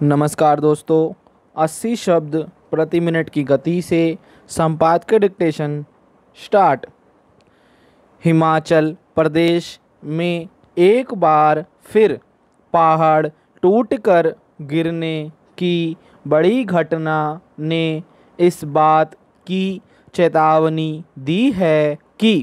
नमस्कार दोस्तों। 80 शब्द प्रति मिनट की गति से संपादकीय डिक्टेशन स्टार्ट। हिमाचल प्रदेश में एक बार फिर पहाड़ टूटकर गिरने की बड़ी घटना ने इस बात की चेतावनी दी है कि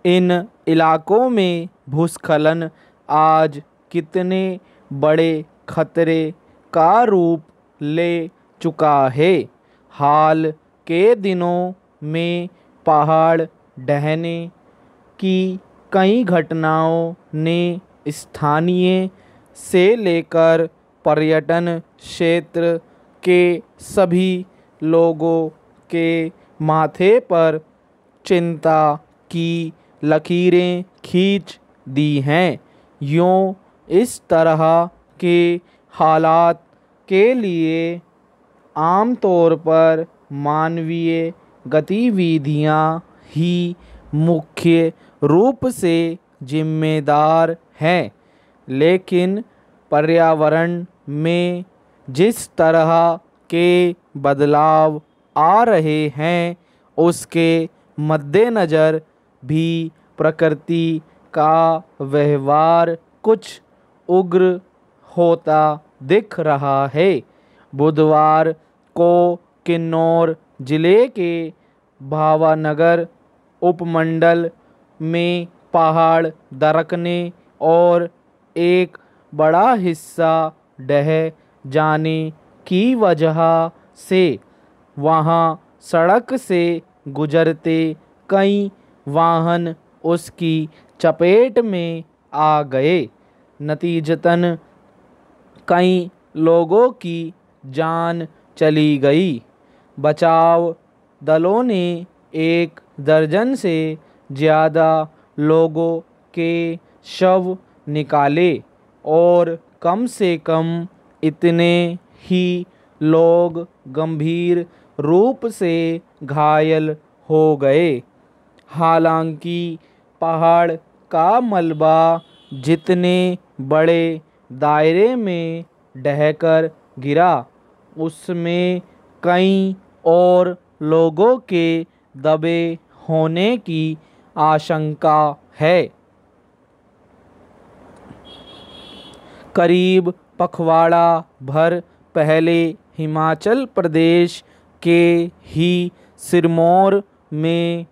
इन इलाकों में भूस्खलन आज कितने बड़े खतरे का रूप ले चुका है। हाल के दिनों में पहाड़ ढहने की कई घटनाओं ने स्थानीय से लेकर पर्यटन क्षेत्र के सभी लोगों के माथे पर चिंता की लकीरें खींच दी हैं। यूँ इस तरह के हालात के लिए आमतौर पर मानवीय गतिविधियां ही मुख्य रूप से जिम्मेदार हैं, लेकिन पर्यावरण में जिस तरह के बदलाव आ रहे हैं उसके मद्देनज़र भी प्रकृति का व्यवहार कुछ उग्र होता दिख रहा है। बुधवार को किन्नौर जिले के भावानगर उपमंडल में पहाड़ दरकने और एक बड़ा हिस्सा ढह जाने की वजह से वहां सड़क से गुजरते कई वाहन उसकी चपेट में आ गए। नतीजतन कई लोगों की जान चली गई। बचाव दलों ने 1 दर्जन से ज़्यादा लोगों के शव निकाले और कम से कम इतने ही लोग गंभीर रूप से घायल हो गए। हालांकि पहाड़ का मलबा जितने बड़े दायरे में ढहकर गिरा उसमें कई और लोगों के दबे होने की आशंका है। करीब पखवाड़ा भर पहले हिमाचल प्रदेश के ही सिरमौर में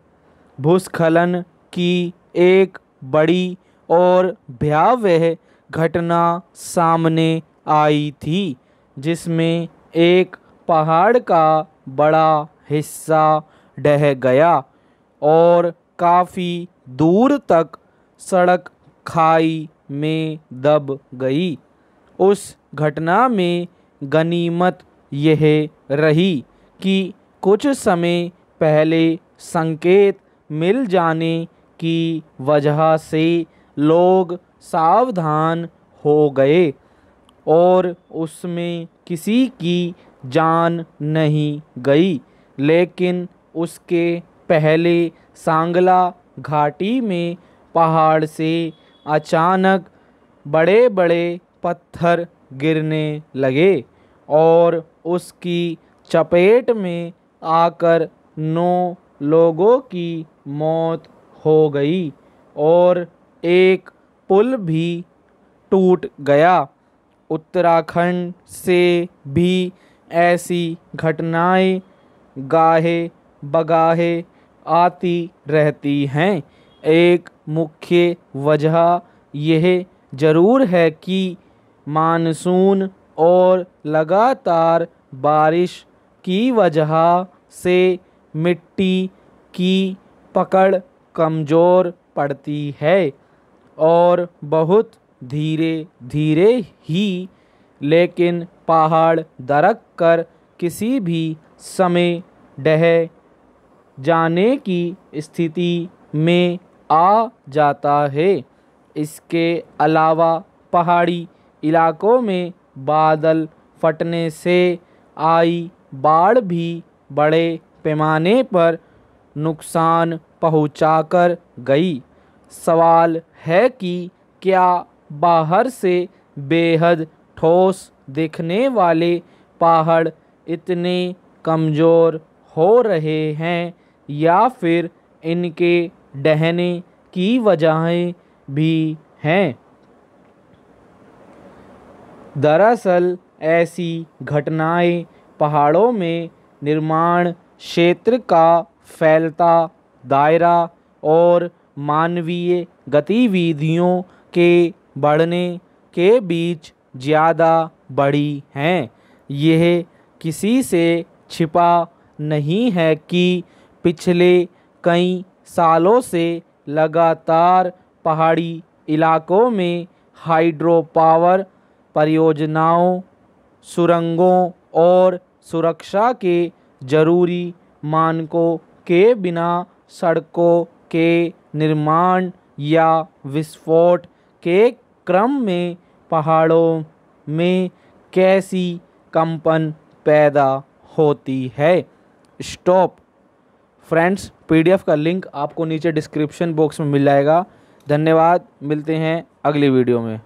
भूस्खलन की एक बड़ी और भयावह घटना सामने आई थी, जिसमें एक पहाड़ का बड़ा हिस्सा ढह गया और काफ़ी दूर तक सड़क खाई में दब गई। उस घटना में गनीमत यह रही कि कुछ समय पहले संकेत मिल जाने की वजह से लोग सावधान हो गए और उसमें किसी की जान नहीं गई। लेकिन उसके पहले सांगला घाटी में पहाड़ से अचानक बड़े बड़े पत्थर गिरने लगे और उसकी चपेट में आकर 9 लोगों की मौत हो गई और एक पुल भी टूट गया। उत्तराखंड से भी ऐसी घटनाएं गाहे बगाहे आती रहती हैं। एक मुख्य वजह यह ज़रूर है कि मानसून और लगातार बारिश की वजह से मिट्टी की पकड़ कमज़ोर पड़ती है और बहुत धीरे धीरे ही लेकिन पहाड़ दरक कर किसी भी समय ढह जाने की स्थिति में आ जाता है। इसके अलावा पहाड़ी इलाकों में बादल फटने से आई बाढ़ भी बड़े पैमाने पर नुकसान पहुंचाकर गई। सवाल है कि क्या बाहर से बेहद ठोस दिखने वाले पहाड़ इतने कमज़ोर हो रहे हैं या फिर इनके ढहने की वजहें भी हैं? दरअसल ऐसी घटनाएं पहाड़ों में निर्माण क्षेत्र का फैलता दायरा और मानवीय गतिविधियों के बढ़ने के बीच ज़्यादा बड़ी हैं। यह किसी से छिपा नहीं है कि पिछले कई सालों से लगातार पहाड़ी इलाकों में हाइड्रो पावर परियोजनाओं, सुरंगों और सुरक्षा के जरूरी मानकों के बिना सड़कों के निर्माण या विस्फोट के क्रम में पहाड़ों में कैसी कंपन पैदा होती है। स्टॉप फ्रेंड्स, पीडीएफ का लिंक आपको नीचे डिस्क्रिप्शन बॉक्स में मिल जाएगा। धन्यवाद, मिलते हैं अगली वीडियो में।